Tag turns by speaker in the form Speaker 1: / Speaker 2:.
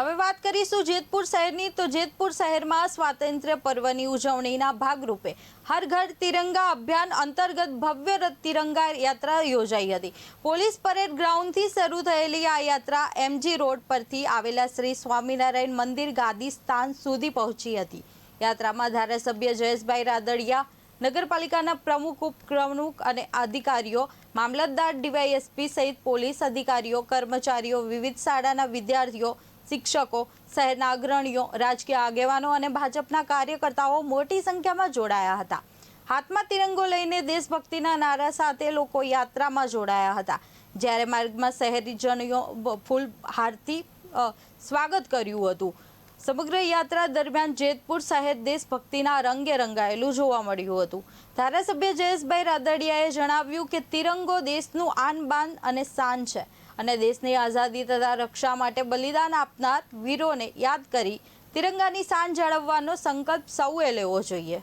Speaker 1: હવે વાત કરીશું જેતપુર શહેરની તો જેતપુર શહેરમાં સ્વાતંત્ર્ય પર્વની ઉજવણીના ભાગરૂપે હર ઘર તિરંગા અભિયાન અંતર્ગત ભવ્ય તિરંગા યાત્રા યોજાઈ હતી। પોલીસ પરેડ ગ્રાઉન્ડથી શરૂ થયેલી આ યાત્રા એમજી રોડ પરથી આવેલા શ્રી સ્વામિનારાયણ મંદિર ગાદી સ્થાન સુધી પહોંચી હતી। યાત્રામાં ધારાસભ્ય જયેશભાઈ રાદડિયા, નગરપાલિકાના પ્રમુખ, ઉપપ્રમુખ અને અધિકારીઓ, મામલતદાર, ડીવાયએસપી સહિત પોલીસ અધિકારીઓ, કર્મચારીઓ, વિવિધ શાળાના વિદ્યાર્થીઓ, શિક્ષકો, શહેરના અગ્રણીઓ, રાજકીય આગેવાનો અને ભાજપના કાર્યકર્તાઓ મોટી સંખ્યામાં જોડાયા હતા। હાથમાં તિરંગો લઈને દેશભક્તિના નારા સાથે લોકો યાત્રામાં જોડાયા હતા। જ્યારે માર્ગમાં શહેરીજનોએ ફૂલહારથી સ્વાગત કર્યું હતું। સમગ્ર યાત્રા દરમિયાન જેતપુર શહેર દેશભક્તિના રંગે રંગાયેલું જોવા મળ્યું હતું। ધારાસભ્ય જયેશભાઈ રાદડિયાએ જણાવ્યું કે તિરંગો દેશનું આન બાન અને શાન છે અને દેશની આઝાદી તથા રક્ષા માટે બલિદાન આપનાર વીરોને યાદ કરી તિરંગાની શાન જાળવવાનો સંકલ્પ સૌએ લેવો જોઈએ।